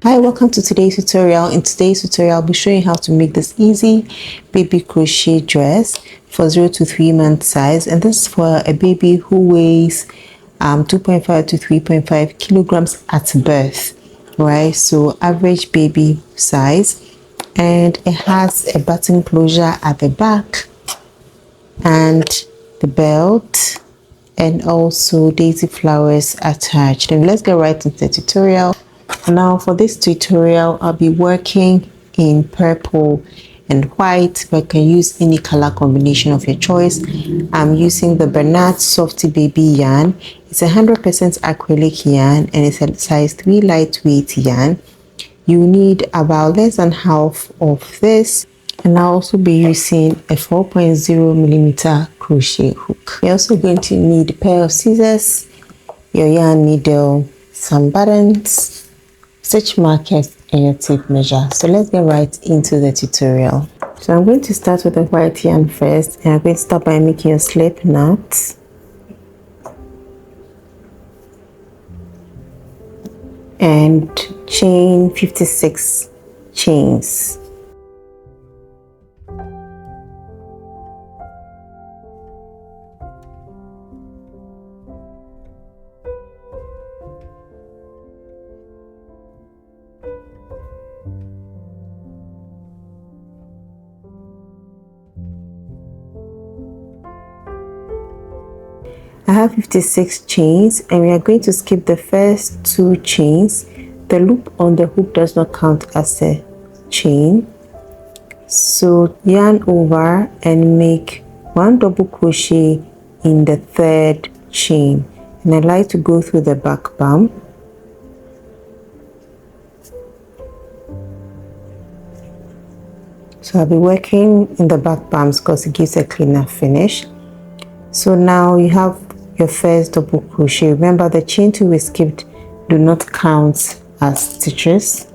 Hi, welcome to today's tutorial. In today's tutorial, I'll be showing you how to make this easy baby crochet dress for 0 to 3 month size, and this is for a baby who weighs 2.5 to 3.5 kilograms at birth, right? So average baby size, and it has a button closure at the back and the belt, and also daisy flowers attached. And let's get right into the tutorial. Now for this tutorial, I'll be working in purple and white, but you can use any color combination of your choice. I'm using the Bernard Softy Baby yarn. It's 100% acrylic yarn and it's a size 3 lightweight yarn. You need about less than half of this, and I'll also be using a 4.0 millimeter crochet hook. You're also going to need a pair of scissors, your yarn needle, some buttons, stitch markers, and your tape measure. So let's get right into the tutorial. So I'm going to start with the white yarn first, and I'm going to start by making a slip knot. And chain 56 chains. I have 56 chains, and we are going to skip the first 2 chains. The loop on the hook does not count as a chain. So yarn over and make 1 double crochet in the 3rd chain. And I like to go through the back bump. So I'll be working in the back bumps because it gives a cleaner finish. So now you have your first double crochet. Remember, the chain 2 we skipped do not count as stitches.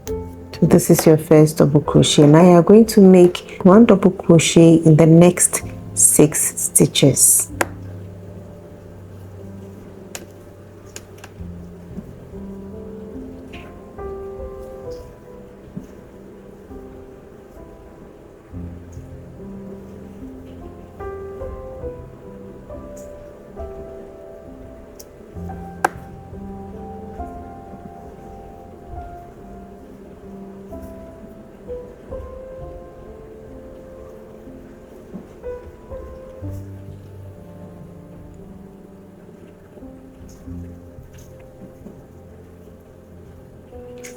So this is your first double crochet. Now you are going to make 1 double crochet in the next 6 stitches.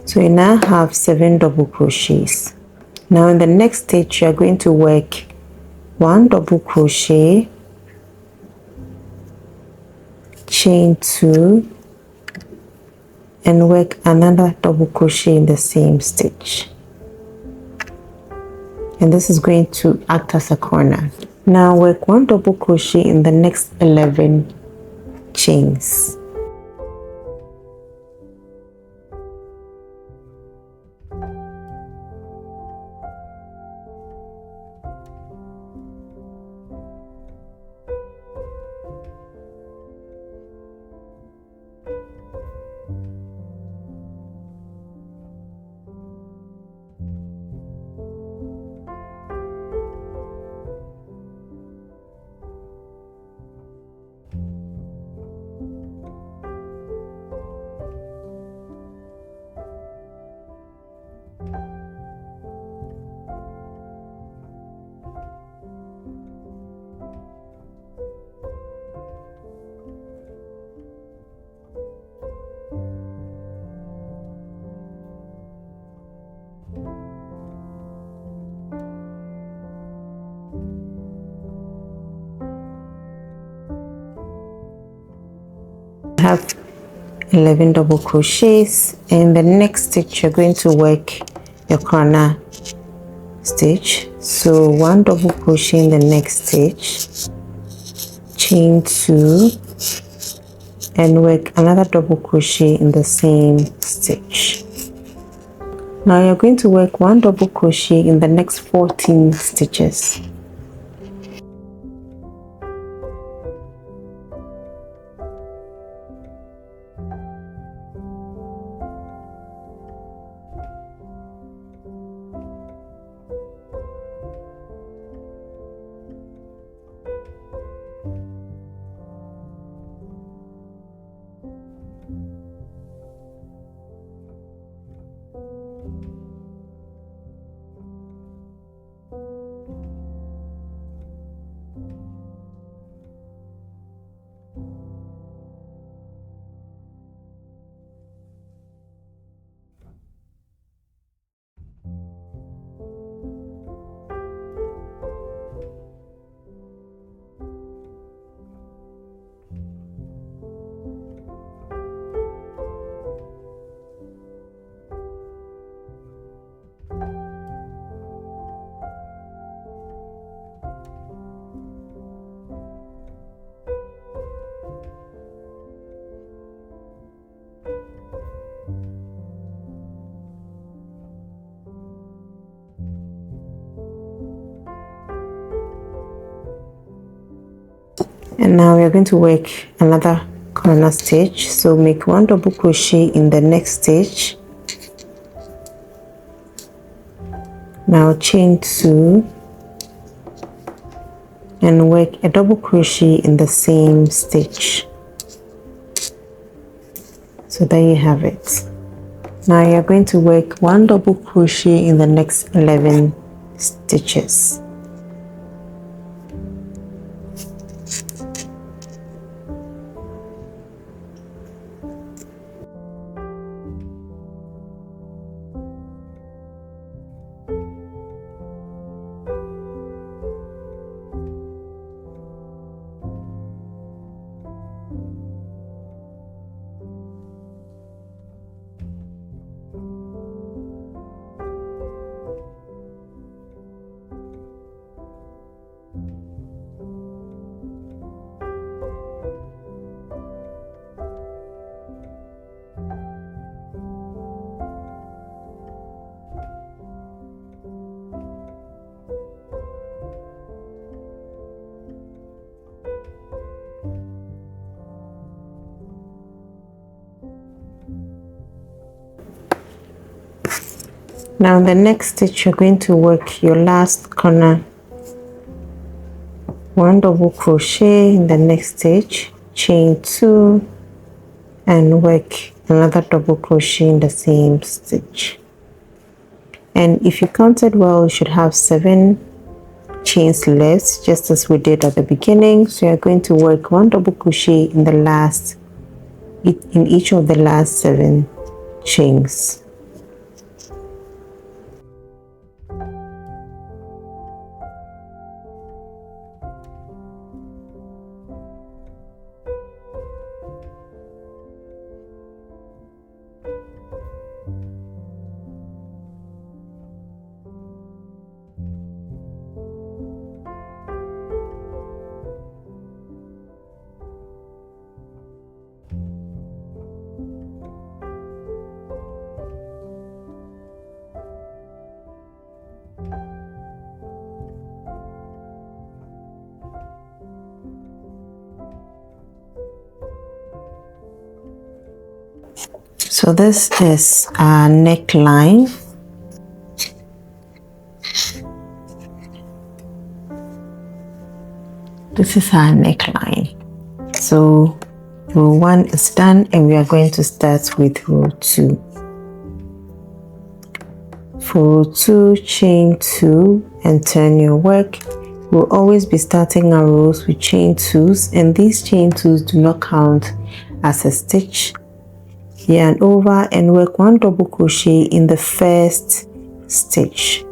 So you now have 7 double crochets. Now in the next stitch, you are going to work 1 double crochet, chain 2, and work another double crochet in the same stitch. And this is going to act as a corner. Now work 1 double crochet in the next 11 chains. Have 11 double crochets. In the next stitch, you're going to work your corner stitch. So 1 double crochet in the next stitch, chain 2, and work another double crochet in the same stitch. Now you're going to work 1 double crochet in the next 14 stitches. And now we are going to work another corner stitch. So make 1 double crochet in the next stitch. Now chain 2 and work a double crochet in the same stitch. So there you have it. Now you are going to work 1 double crochet in the next 11 stitches. Now in the next stitch you're going to work your last corner, 1 double crochet in the next stitch, chain 2 and work another double crochet in the same stitch. And if you counted well, you should have 7 chains left, just as we did at the beginning. So you're going to work 1 double crochet in each of the last 7 chains. So this is our neckline. This is our neckline. So row 1 is done and we are going to start with row 2. For row 2, chain 2 and turn your work. We'll always be starting our rows with chain 2s, and these chain 2s do not count as a stitch. Yarn over and work 1 double crochet in the first stitch.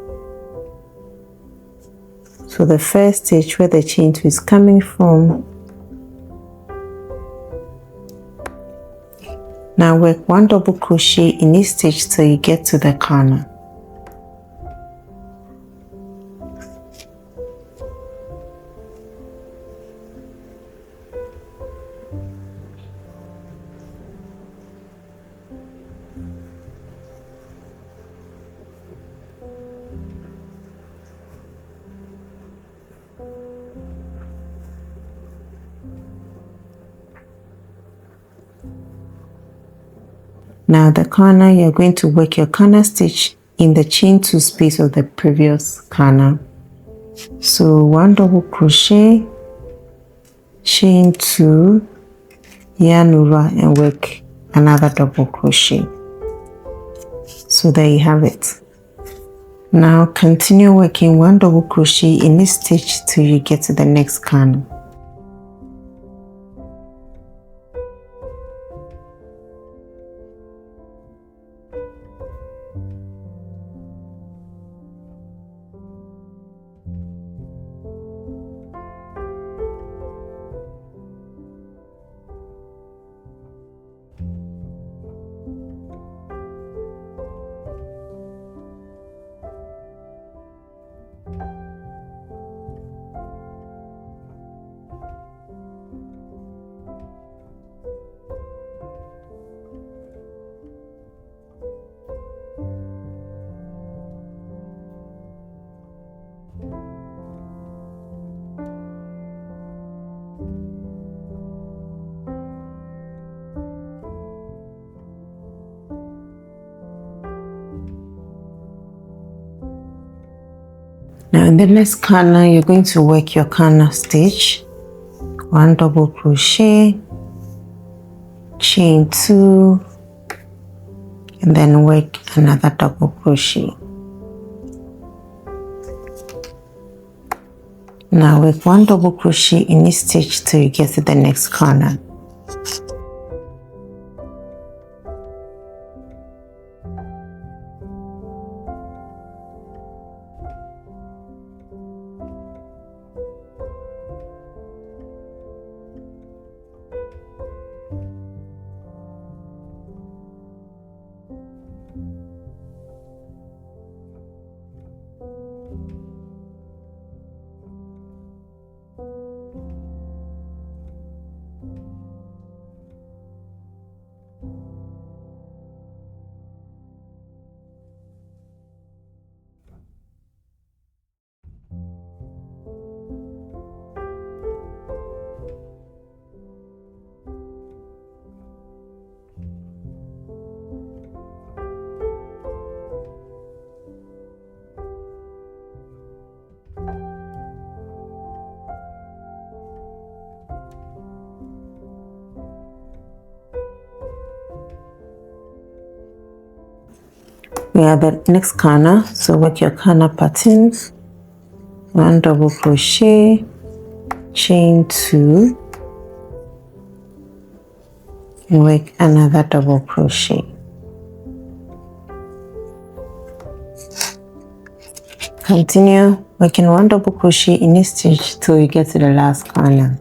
So the first stitch where the chain 2 is coming from. Now work 1 double crochet in each stitch till you get to the corner. Now the corner, you're going to work your corner stitch in the chain 2 space of the previous corner. So 1 double crochet, chain 2, yarn over and work another double crochet. So there you have it. Now continue working 1 double crochet in each stitch till you get to the next corner. Now in the next corner, you're going to work your corner stitch, 1 double crochet, chain 2, and then work another double crochet. Now work 1 double crochet in each stitch till you get to the next corner. We are the next corner, so work your corner patterns, 1 double crochet, chain 2, and work another double crochet. Continue working 1 double crochet in each stitch till you get to the last corner.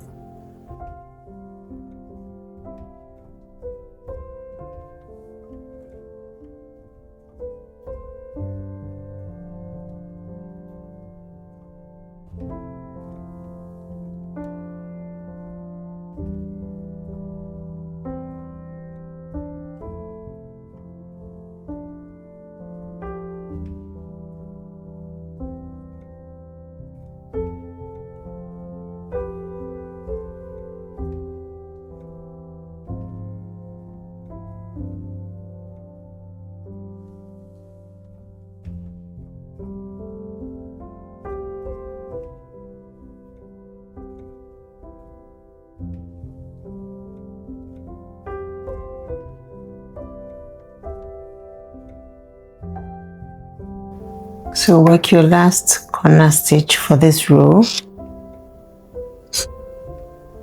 So work your last corner stitch for this row,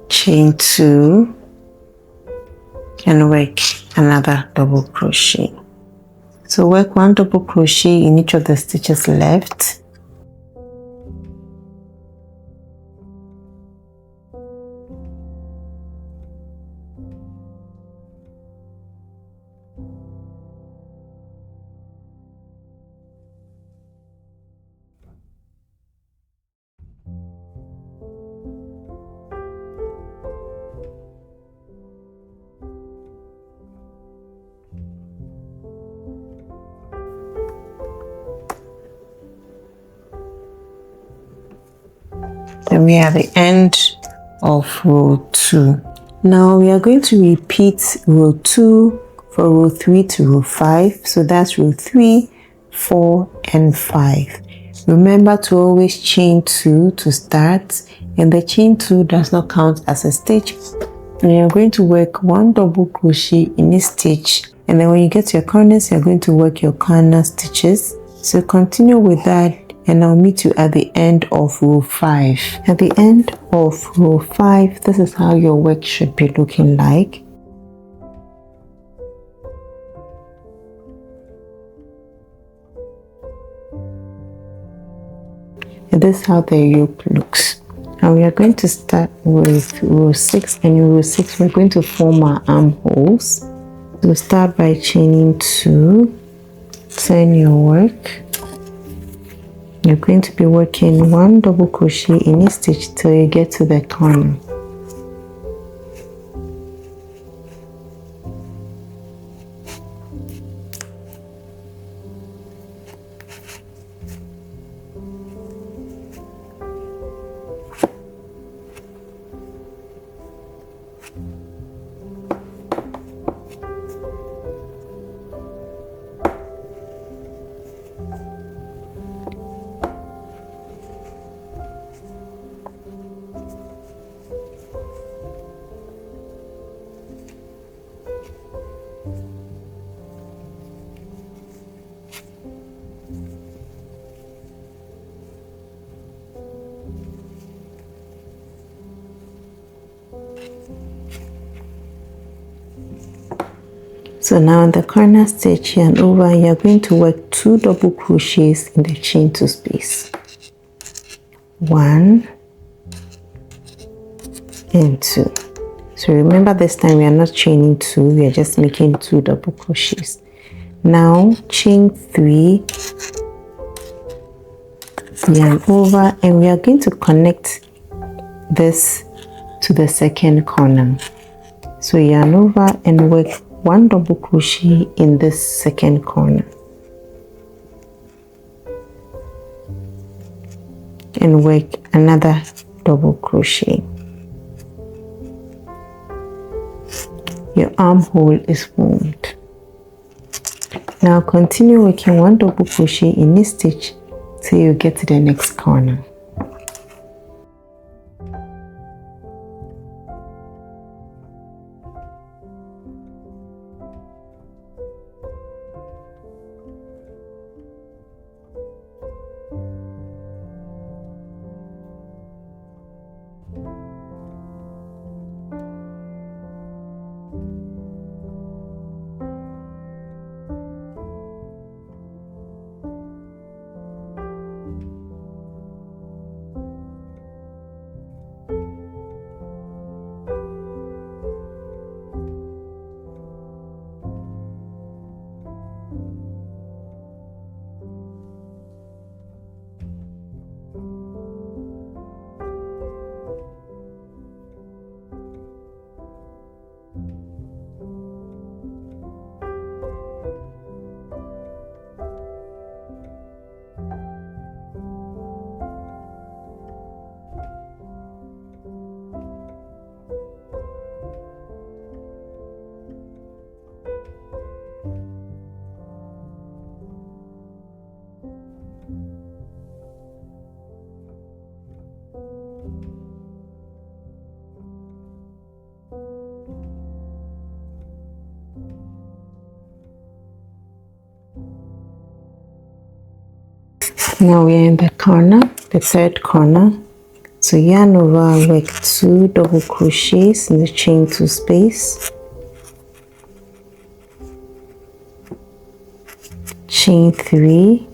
chain 2, and work another double crochet. So work 1 double crochet in each of the stitches left. Then we are at the end of row 2. Now we are going to repeat row 2 for row 3 to row 5. So that's row 3, 4, and 5. Remember to always chain 2 to start, and the chain 2 does not count as a stitch. And you're going to work 1 double crochet in each stitch, and then when you get to your corners, you're going to work your corner stitches. So continue with that, and I'll meet you at the end of row 5. At the end of row 5, this is how your work should be looking like. And this is how the yoke looks. Now we are going to start with row 6, and in row 6 we're going to form our armholes. So start by chaining 2, turn your work. You're going to be working 1 double crochet in each stitch till you get to the corner. So now in the corner stitch and over, you're going to work 2 double crochets in the chain 2 space. 1 and 2. So remember, this time we are not chaining 2, we are just making 2 double crochets. Now chain 3, yarn over, and we are going to connect this to the second corner. So yarn over and work 1 double crochet in this second corner, and work another double crochet. Your armhole is formed. Now continue working 1 double crochet in each stitch till you get to the next corner. Now we are in the corner, the third corner. So yarn over, work 2 double crochets in the chain 2 space, chain 3,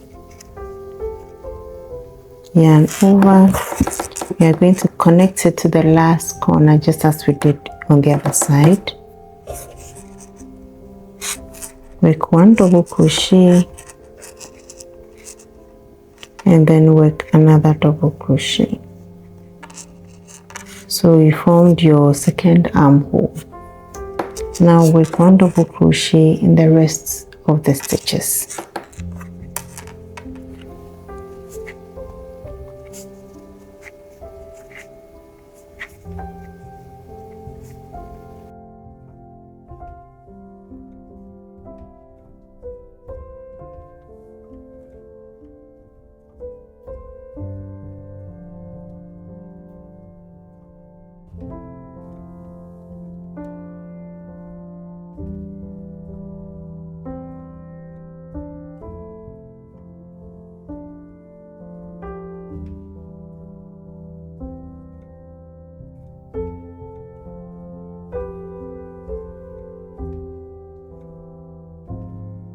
yarn over. We are going to connect it to the last corner just as we did on the other side. Work 1 double crochet and then work another double crochet. So you formed your second armhole. Now work 1 double crochet in the rest of the stitches.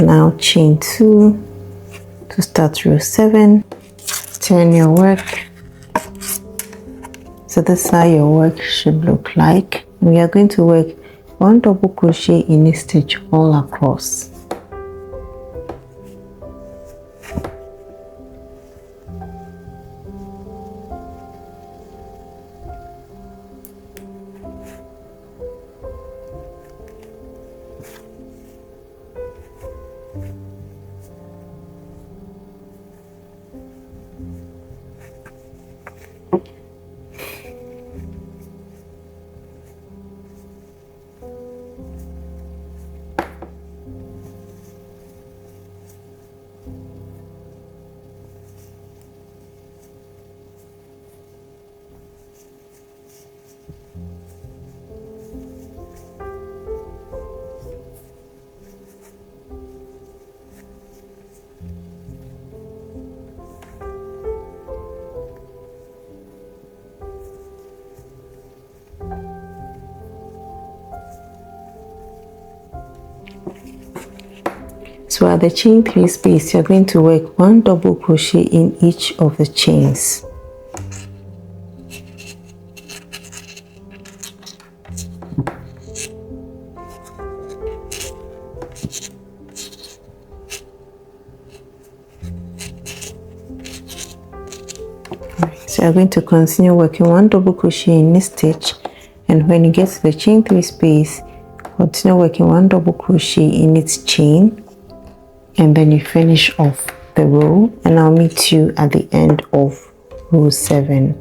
Now chain 2 to start row 7. Turn your work. So this is how your work should look like. We are going to work 1 double crochet in a stitch all across. So at the chain 3 space, you're going to work 1 double crochet in each of the chains. So you're going to continue working 1 double crochet in this stitch, and when you get to the chain 3 space, continue working 1 double crochet in its chain, and then you finish off the row, and I'll meet you at the end of row 7.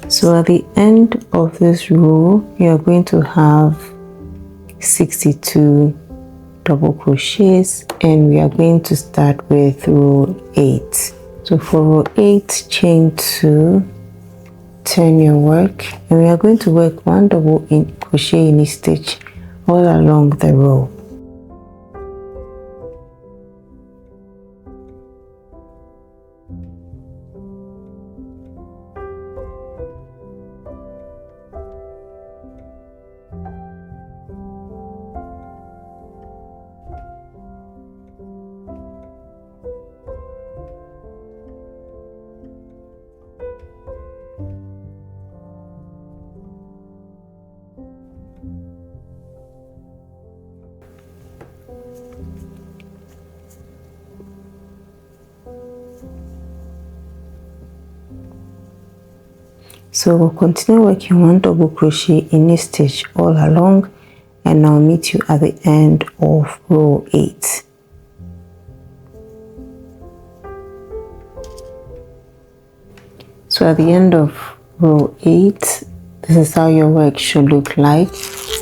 So at the end of this row, you're going to have 62 double crochets, and we are going to start with row 8. So for row 8, chain 2, turn your work, and we are going to work 1 double crochet in each stitch all along the row. So we'll continue working 1 double crochet in each stitch all along, and I'll meet you at the end of row 8. So at the end of row 8, this is how your work should look like,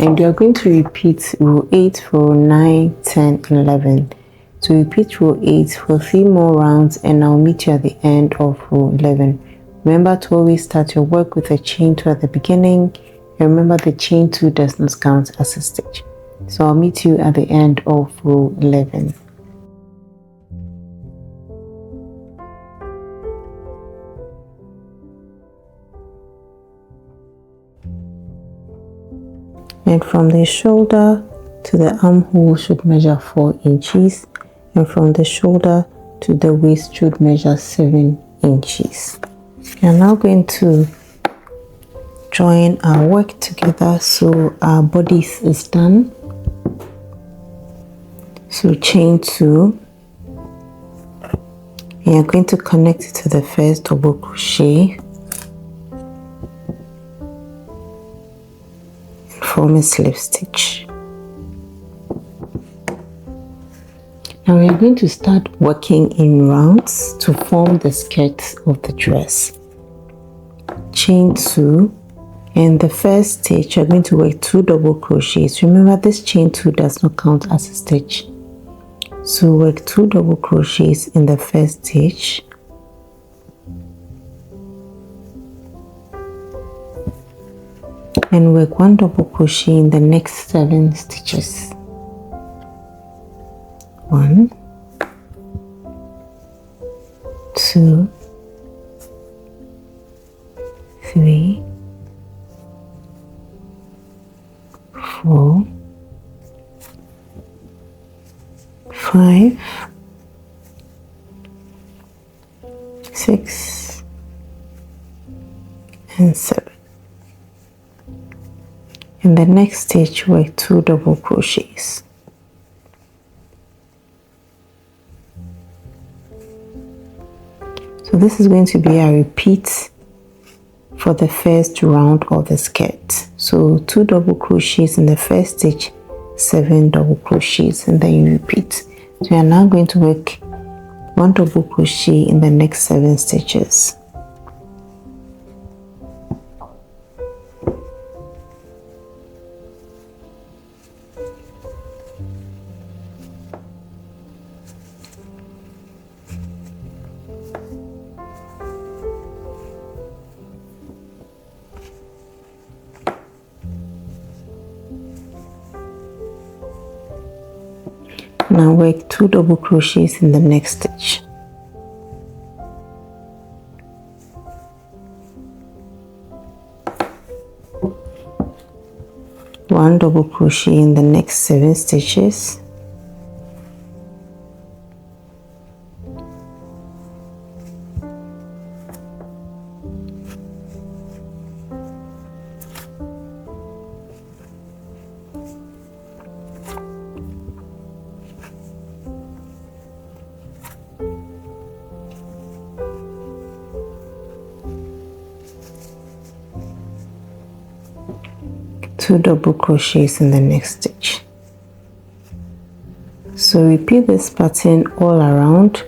and you're going to repeat row 8 for row 9, 10, 11. So repeat row 8 for 3 more rounds, and I'll meet you at the end of row 11. Remember to always start your work with a chain 2 at the beginning, and remember the chain 2 does not count as a stitch. So I'll meet you at the end of row 11. And from the shoulder to the armhole should measure 4 inches, and from the shoulder to the waist should measure 7 inches. We are now going to join our work together so our bodice is done. So chain 2, we are going to connect it to the first double crochet and form a slip stitch. Now we are going to start working in rounds to form the skirt of the dress. Chain 2, and the first stitch you're going to work 2 double crochets. Remember, this chain 2 does not count as a stitch, so work 2 double crochets in the first stitch, and work 1 double crochet in the next 7 stitches. 1, 2, 3, 4, 5, 6, and 7. In the next stitch, work 2 double crochets. So this is going to be a repeat for the first round of the skirt. So 2 double crochets in the first stitch, 7 double crochets, and then you repeat. So you are now going to work 1 double crochet in the next 7 stitches. Now work 2 double crochets in the next stitch. 1 double crochet in the next 7 stitches, two double crochets in the next stitch. So repeat this pattern all around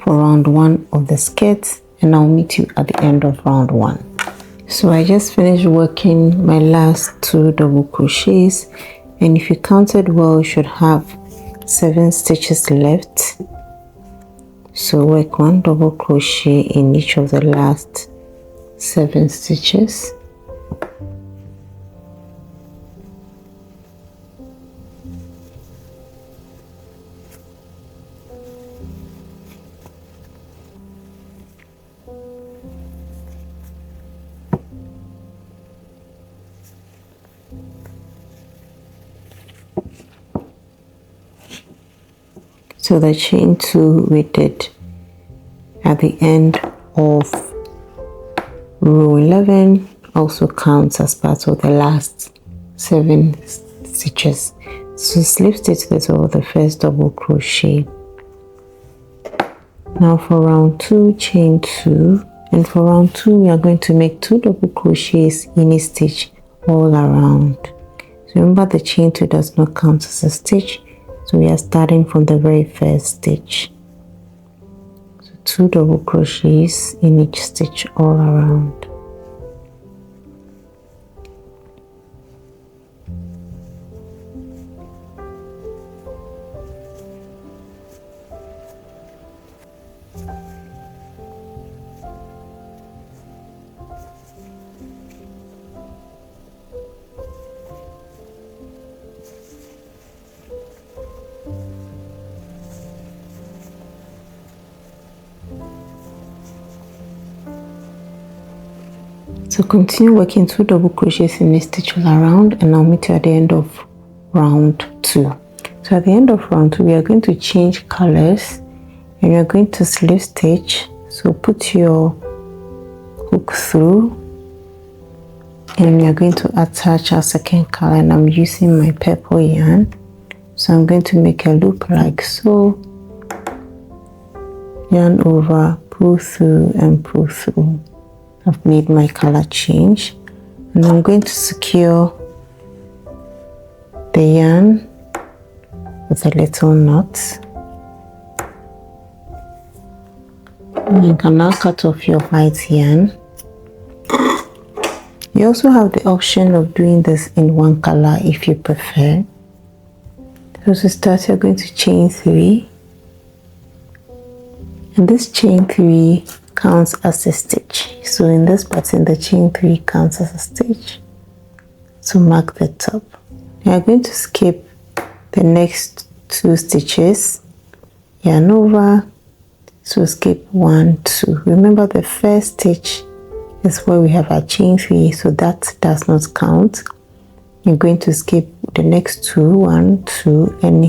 for round 1 of the skirt, and I'll meet you at the end of round 1. So I just finished working my last 2 double crochets, and if you counted well, you should have 7 stitches left. So work 1 double crochet in each of the last 7 stitches. So the chain 2 we did at the end of row 11 also counts as part of the last 7 stitches. So slip stitch the top of the first double crochet. Now for round 2, chain 2, and for round 2 we are going to make 2 double crochets in a stitch all around. So remember, the chain 2 does not count as a stitch, so we are starting from the very first stitch. So 2 double crochets in each stitch all around. So continue working 2 double crochets in a stitch all around, and I'll meet you at the end of round 2. So at the end of round 2 we are going to change colors, and we are going to slip stitch. So put your hook through, and we are going to attach our second color, and I'm using my purple yarn. So I'm going to make a loop like so, yarn over, pull through and pull through. I've made my color change, and I'm going to secure the yarn with a little knot. And you can now cut off your white yarn. You also have the option of doing this in one color if you prefer. So to start, you're going to chain 3, and this chain 3 counts as a stitch. So in this pattern, the chain 3 counts as a stitch. So mark the top. You are going to skip the next 2 stitches, yarn over, so skip 1, 2. Remember, the first stitch is where we have our chain 3, so that does not count. You're going to skip the next 2, 1, 2, and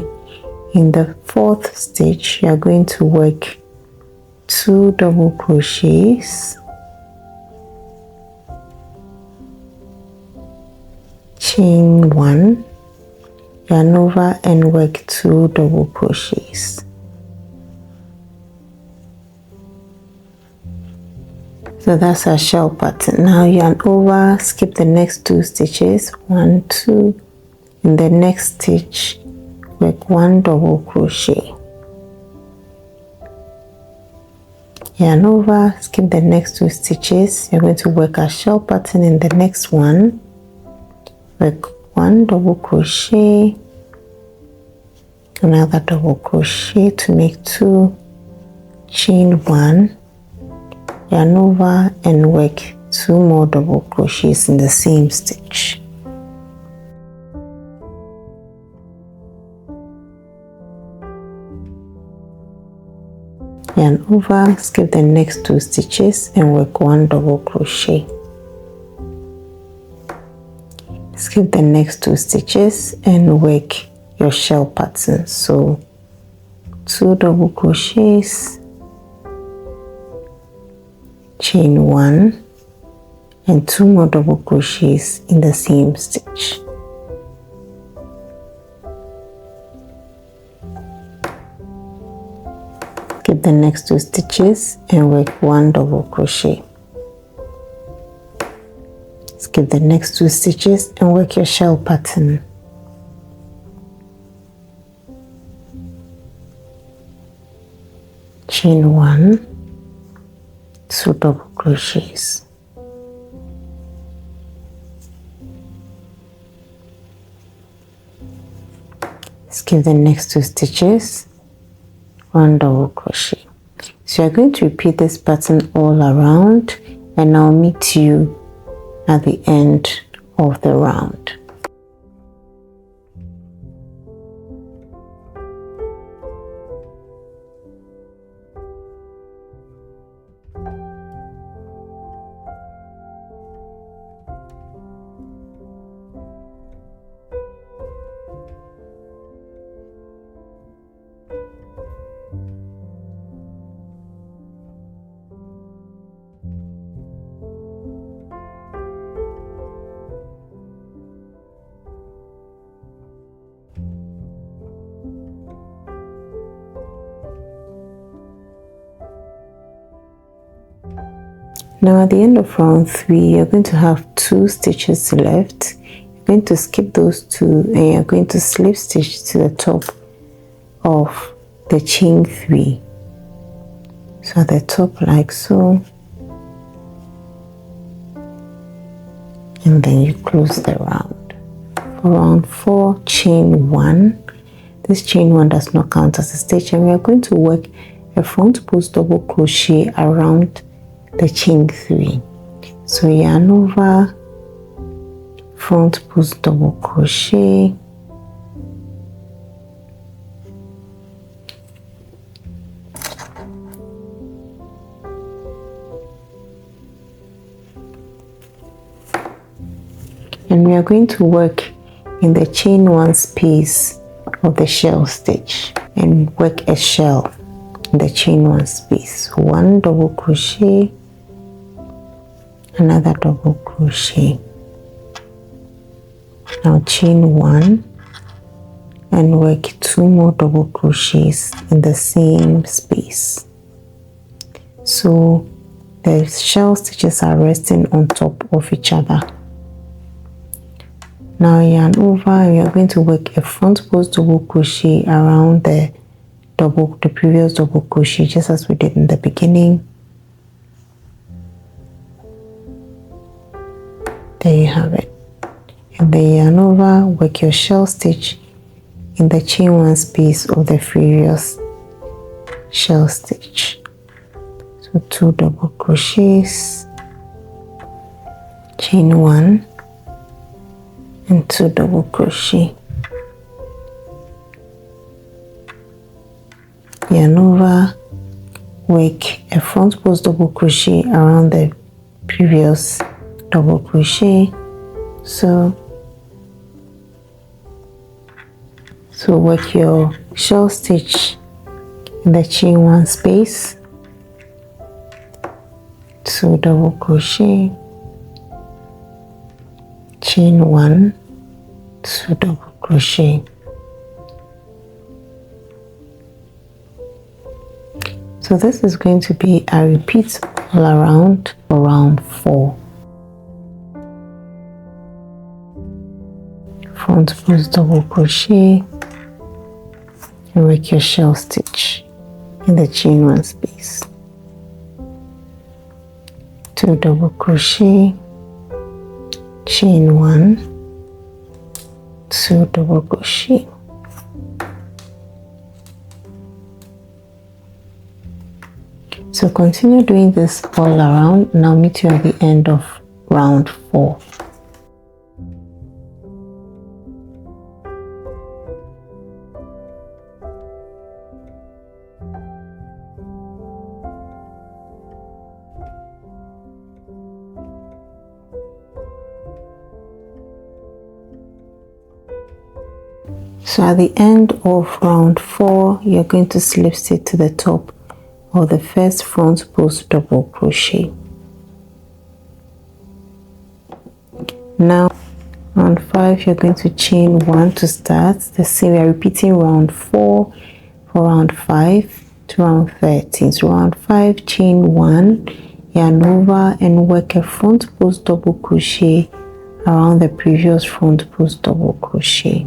in the 4th stitch you are going to work 2 double crochets, chain 1, yarn over and work 2 double crochets. So that's our shell pattern. Now yarn over, skip the next 2 stitches, 1, 2, in the next stitch work 1 double crochet. Yarn over, skip the next 2 stitches. You're going to work a shell pattern in the next one. Work 1 double crochet, another double crochet to make 2, chain 1, yarn over and work 2 more double crochets in the same stitch. Yarn over, skip the next 2 stitches and work 1 double crochet. skip the next 2 stitches and work your shell pattern. So 2 double crochets, chain 1, and 2 more double crochets in the same stitch. Skip the next 2 stitches and work 1 double crochet. Skip the next 2 stitches and work your shell pattern. Chain 1, 2 double crochets. Skip the next 2 stitches, 1 double crochet. So you're going to repeat this pattern all around, and I'll meet you at the end of the round. Now at the end of round 3, you're going to have 2 stitches left. You're going to skip those 2 and you're going to slip stitch to the top of the chain 3. So at the top like so, and then you close the round. For round 4, chain 1. This chain 1 does not count as a stitch, and we are going to work a front post double crochet around the chain 3. So yarn over, front post double crochet, and we are going to work in the chain 1 space of the shell stitch and work a shell in the chain 1 space. 1 double crochet, another double crochet. Now chain 1 and work 2 more double crochets in the same space. So the shell stitches are resting on top of each other. Now yarn over, and we are going to work a front post double crochet around the previous double crochet, just as we did in the beginning. There you have it. And then yarn over, work your shell stitch in the chain 1 space of the previous shell stitch. So 2 double crochets, chain 1, and 2 double crochet. Yarn over, work a front post double crochet around the previous double crochet. So work your shell stitch in the chain 1 space, 2 double crochet, chain 1, 2 double crochet. So this is going to be a repeat all around for round 4. Front post double crochet and work your shell stitch in the chain 1 space. 2 double crochet, chain 1, 2 double crochet. So continue doing this all around, and I'll meet you at the end of round 4. So at the end of round 4, you're going to slip stitch to the top of the first front post double crochet. Now round 5, you're going to chain 1 to start. The same, we are repeating round 4 for round 5 to round 13. So round 5, chain 1, yarn over and work a front post double crochet around the previous front post double crochet.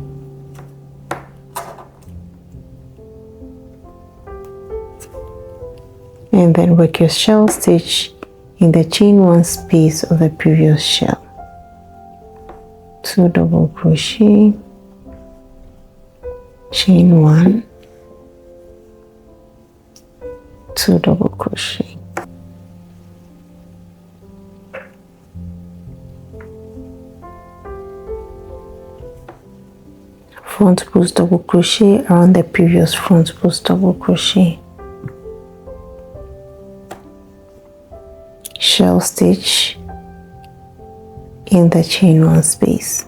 And then work your shell stitch in the chain 1 space of the previous shell. 2 double crochet, chain 1, 2 double crochet. Front post double crochet around the previous front post double crochet. Shell stitch in the chain 1 space.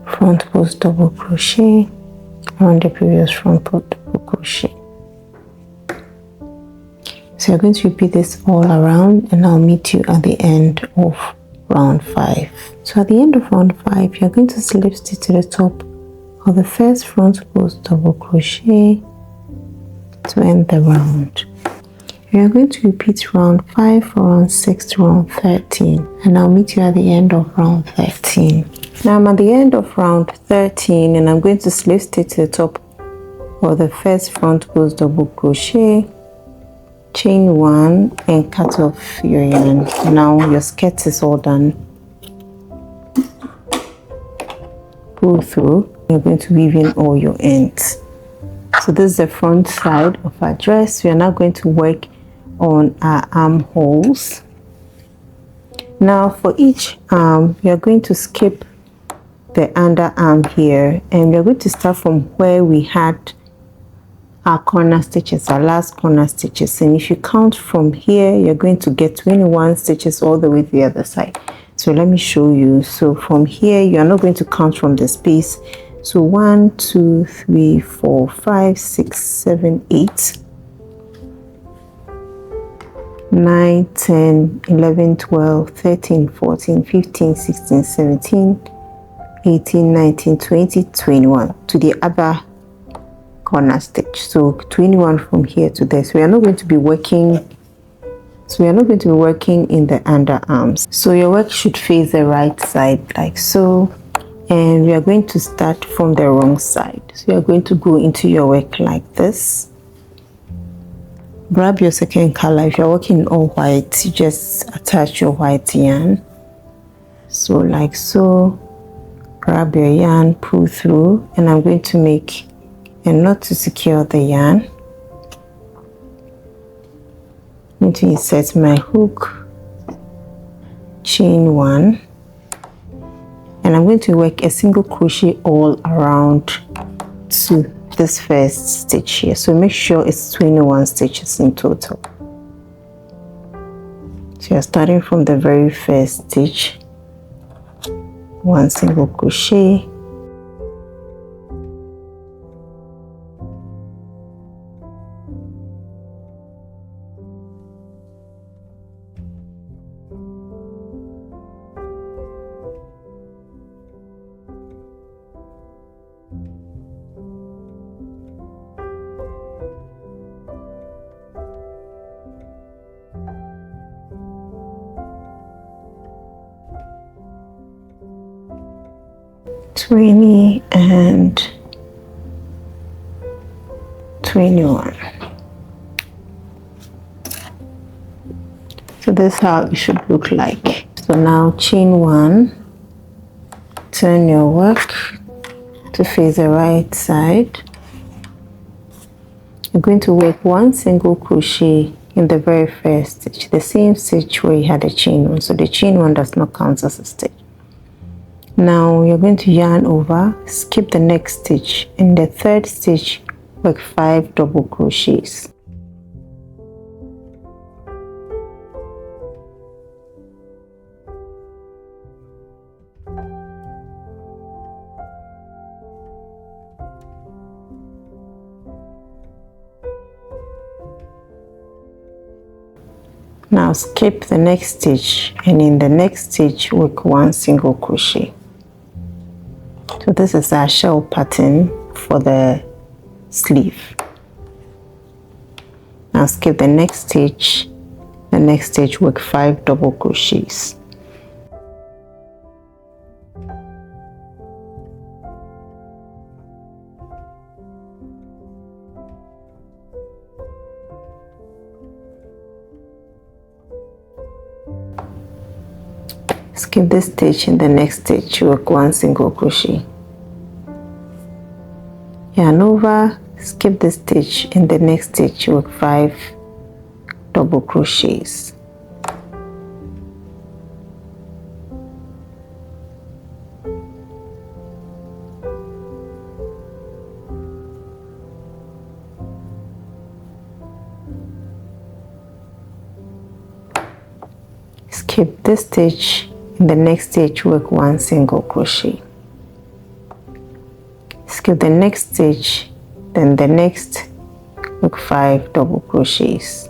Front post double crochet around the previous front post double crochet. So you're going to repeat this all around, and I'll meet you at the end of round 5. So at the end of round 5, you're going to slip stitch to the top of the first front post double crochet to end the round. You're going to repeat round 5 for round 6 to round 13, and I'll meet you at the end of round 13. Now I'm at the end of round 13, and I'm going to slip stitch to the top of the first front post double crochet, chain 1, and cut off your yarn. Now your skirt is all done. Pull through. You're going to weave in all your ends. So this is the front side of our dress. We are now going to work on our armholes. Now for each arm, we are going to skip the underarm here, and we are going to start from where we had our corner stitches, our last corner stitches. And if you count from here, you're going to get 21 stitches all the way to the other side. So let me show you. So from here, you're not going to count from the space. So 1 2 3 4 5 6 7 8 9 10 11 12 13 14 15 16 17 18 19 20 21 to the other corner stitch. So 21 from here to there. So we are not going to be working in the underarms. So your work should face the right side like so, and we are going to start from the wrong side. So you are going to go into your work like this. Grab your second color. If you're working in all white, you just attach your white yarn. So like so, grab your yarn, pull through, and I'm going to make a knot to secure the yarn. I'm going to insert my hook, chain 1, and I'm going to work a single crochet all around to this first stitch here. So make sure it's 21 stitches in total. So you're starting from the very first stitch, 1 single crochet, and 21. So this is how it should look like. So now chain 1, turn your work to face the right side. You're going to work 1 single crochet in the very first stitch, the same stitch where you had a chain 1. So the chain 1 does not count as a stitch. Now you're going to yarn over, skip the next stitch. In the third stitch, work 5 double crochets. Now skip the next stitch, and in the next stitch work 1 single crochet. So this is our shell pattern for the sleeve. Now skip the next stitch work 5 double crochets. Skip this stitch, in the next stitch work 1 single crochet. Yarn over, skip this stitch, in the next stitch work 5 double crochets. Skip this stitch, in the next stitch work 1 single crochet. Skip the next stitch, then the next work 5 double crochets.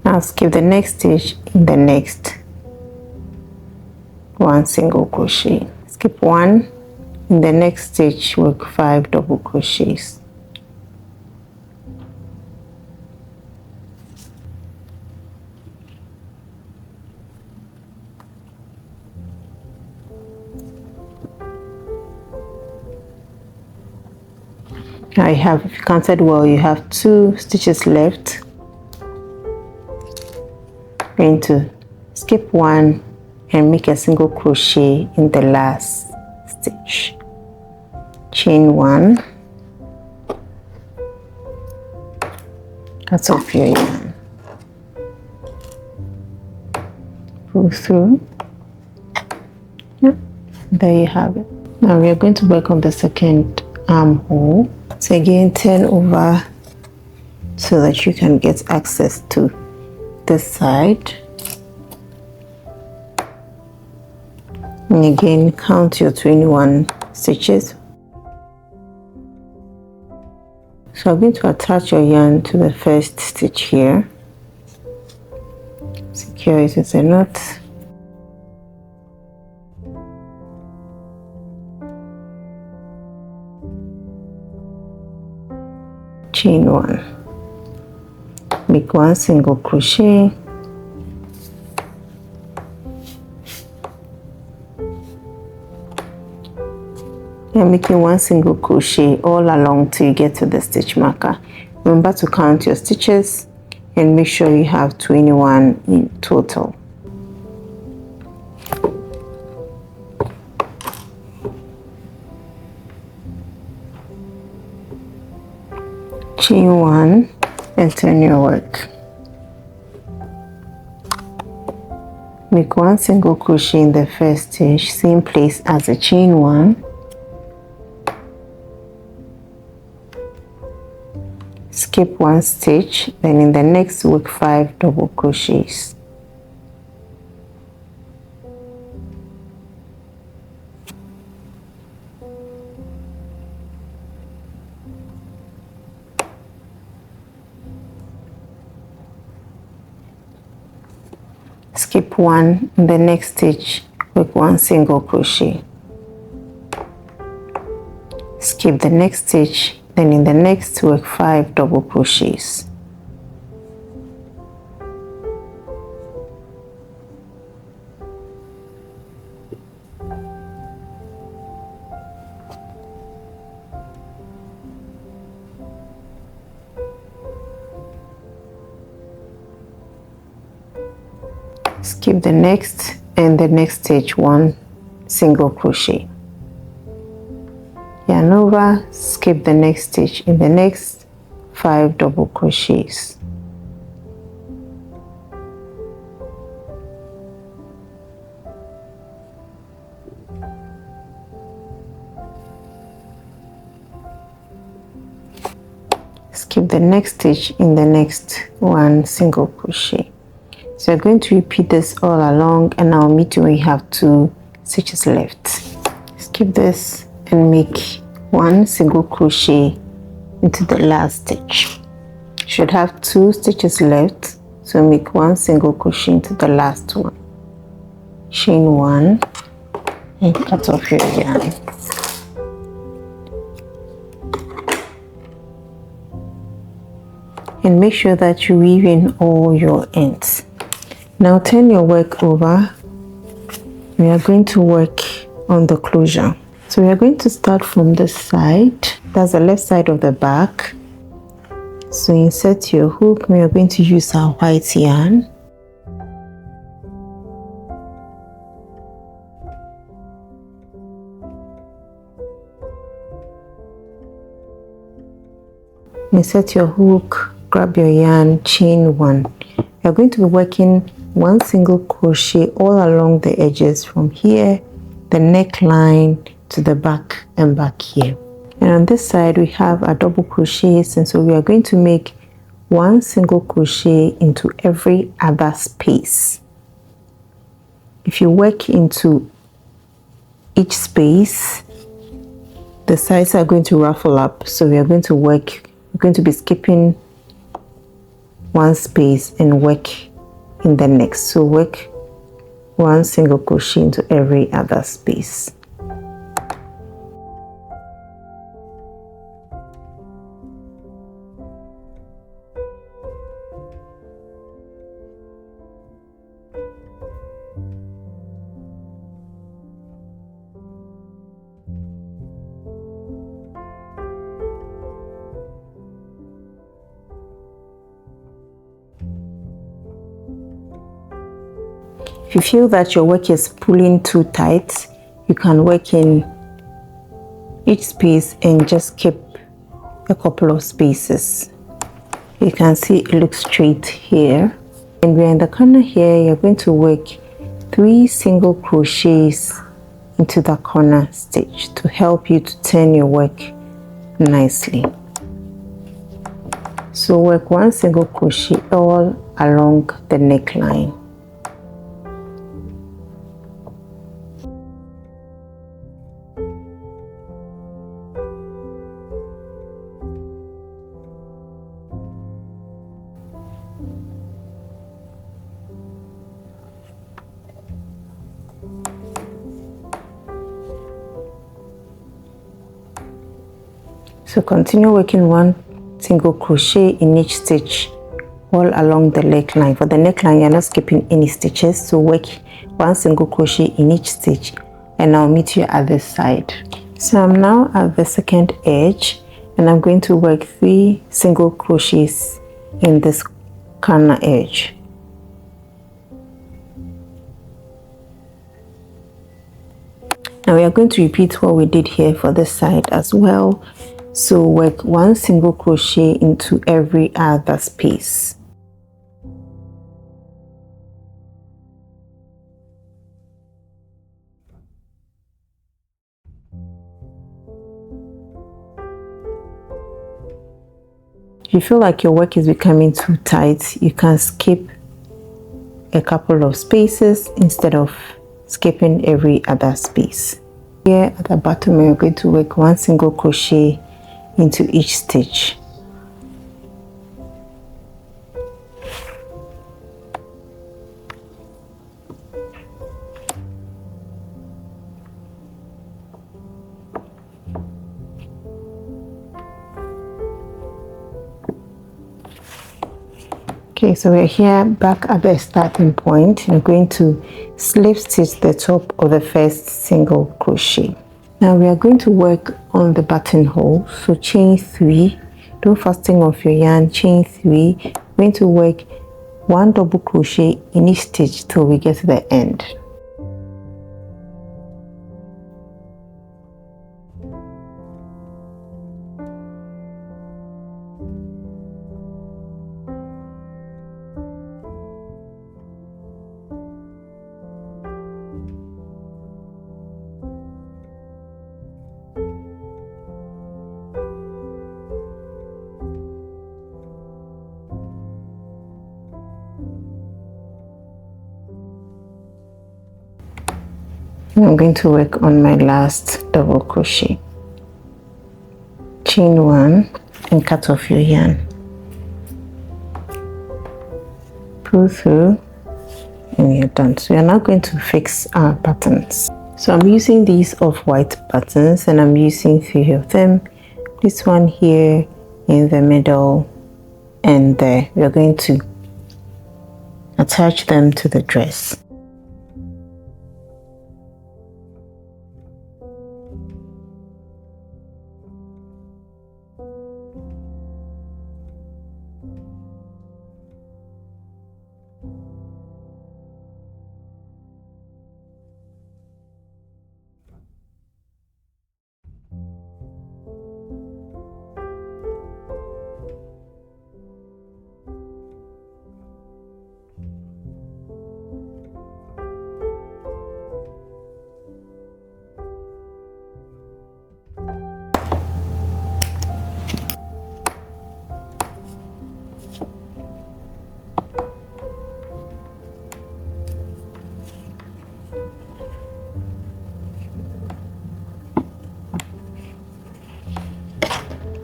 Now skip the next stitch, in the next 1 single crochet. Skip 1, in the next stitch work 5 double crochets. Now you have, if you counted well, you have 2 stitches left. Going to skip 1 and make a single crochet in the last stitch. Chain 1, cut off your yarn, pull through. There you have it. Now we are going to work on the second armhole. So again, turn over so that you can get access to this side. And again, count your 21 stitches. So I'm going to attach your yarn to the first stitch here. Secure it with a knot. Chain 1. Make 1 single crochet. And making 1 single crochet all along till you get to the stitch marker. Remember to count your stitches and make sure you have 21 in total. Chain 1 and turn your work. Make 1 single crochet in the first stitch, same place as the chain 1. Skip 1 stitch, then in the next work 5 double crochets. Skip 1, in the next stitch work 1 single crochet. Skip the next stitch, then in the next work 5 double crochets. Skip the next and the next stitch 1 single crochet, yarn over, skip the next stitch in the next 5 double crochets. Skip the next stitch in the next 1 single crochet. So you're going to repeat this all along, and I'll meet you when you have 2 stitches left. Skip this and make 1 single crochet into the last stitch. You should have 2 stitches left, so make 1 single crochet into the last one. Chain 1 and cut off your yarn. And make sure that you weave in all your ends. Now turn your work over. We are going to work on the closure. So we are going to start from this side. That's the left side of the back. So insert your hook. We are going to use our white yarn. Insert your hook, grab your yarn, chain 1. You're going to be working 1 single crochet all along the edges from here, the neckline, to the back and back here. And on this side we have our double crochets, and so we are going to make 1 single crochet into every other space. If you work into each space, the sides are going to ruffle up, so we are going to work, we're going to be skipping 1 space and work in the next. So work 1 single crochet into every other space. If you feel that your work is pulling too tight, you can work in each space and just skip a couple of spaces. You can see it looks straight here. And we're in the corner here, you're going to work 3 single crochets into the corner stitch to help you to turn your work nicely. So work 1 single crochet all along the neckline. So continue working 1 single crochet in each stitch all along the neckline. For the neckline, you're not skipping any stitches, so work 1 single crochet in each stitch, and I'll meet you at this side. So I'm now at the second edge, and I'm going to work 3 single crochets in this corner edge. Now we are going to repeat what we did here for this side as well. So work 1 single crochet into every other space. If you feel like your work is becoming too tight, you can skip a couple of spaces instead of skipping every other space. Here at the bottom, we're going to work 1 single crochet into each stitch. Okay, so we're here back at the starting point. I'm going to slip stitch the top of the first single crochet. Now we are going to work on the buttonhole. So chain 3, don't fasten off your yarn, chain 3. We're going to work 1 double crochet in each stitch till we get to the end. And I'm going to work on my last double crochet. Chain 1 and cut off your yarn. Pull through and you're done. So you're now going to fix our buttons. So I'm using these off-white buttons and I'm using 3 of them. This one here in the middle and there. We're going to attach them to the dress.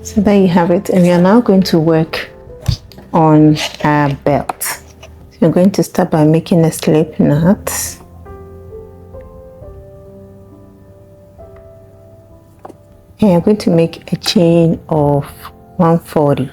So there you have it, and we are now going to work on our belt. So you're going to start by making a slip knot. And you're going to make a chain of 140.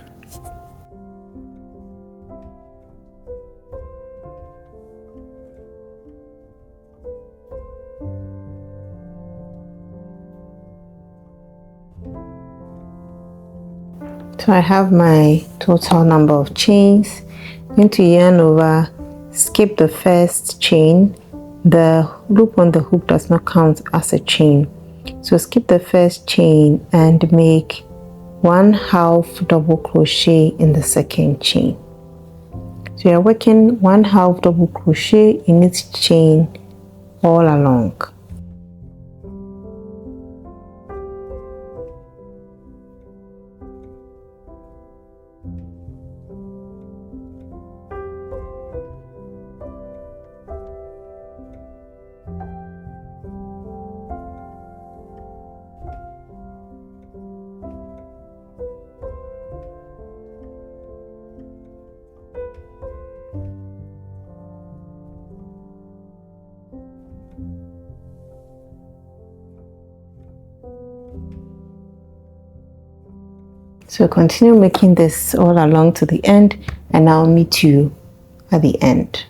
So I have my total number of chains. I'm going to yarn over, skip the first chain. The loop on the hook does not count as a chain. So skip the first chain and make 1/2 double crochet in the second chain. So you're working 1/2 double crochet in each chain all along. So continue making this all along to the end, and I'll meet you at the end.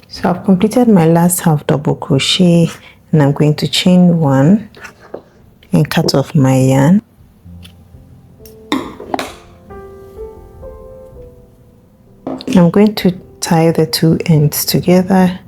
So I've completed my last half double crochet, and I'm going to chain 1 and cut off my yarn. I'm going to tie the 2 ends together.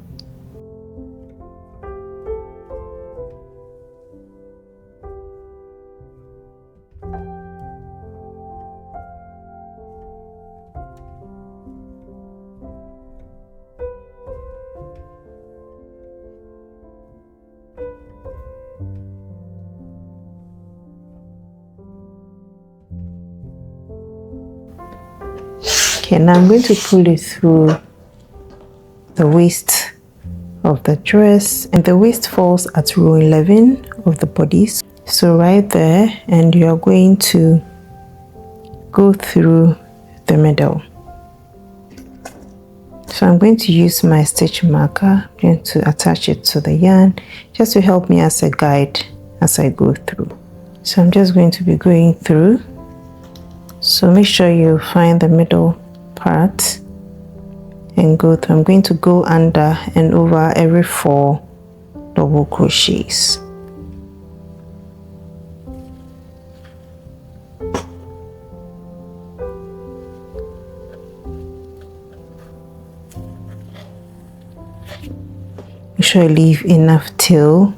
Okay, now I'm going to pull it through the waist of the dress, and the waist falls at row 11 of the bodice. So right there, and you're going to go through the middle. So I'm going to use my stitch marker. I'm going to attach it to the yarn just to help me as a guide as I go through. So I'm just going to be going through. So make sure you find the middle part and go through. I'm going to go under and over every 4 double crochets. Make sure you leave enough tail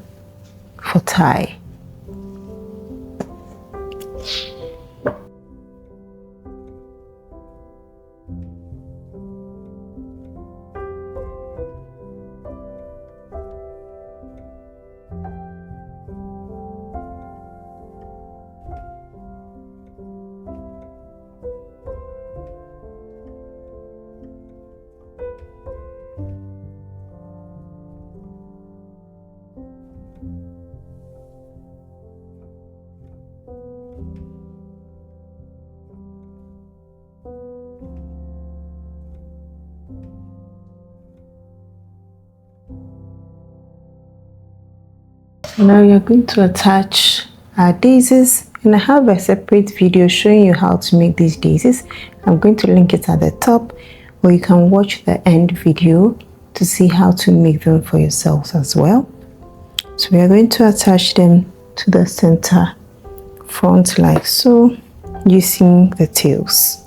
for tie. So now you're going to attach our daisies, and I have a separate video showing you how to make these daisies. I'm going to link it at the top, or you can watch the end video to see how to make them for yourselves as well. So we are going to attach them to the center front like so, using the tails.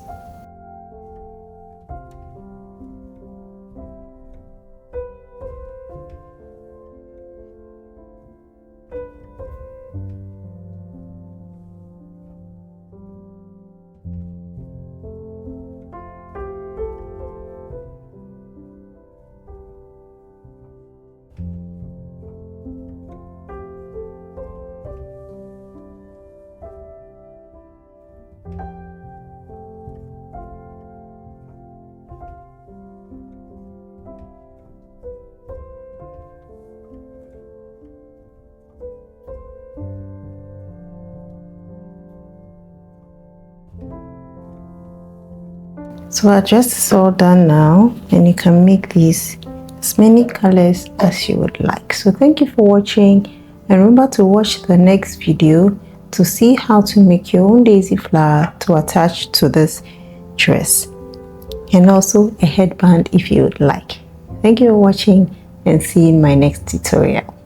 So our dress is all done now, and you can make these as many colors as you would like. So thank you for watching, and remember to watch the next video to see how to make your own daisy flower to attach to this dress, and also a headband if you would like. Thank you for watching, and see you in my next tutorial.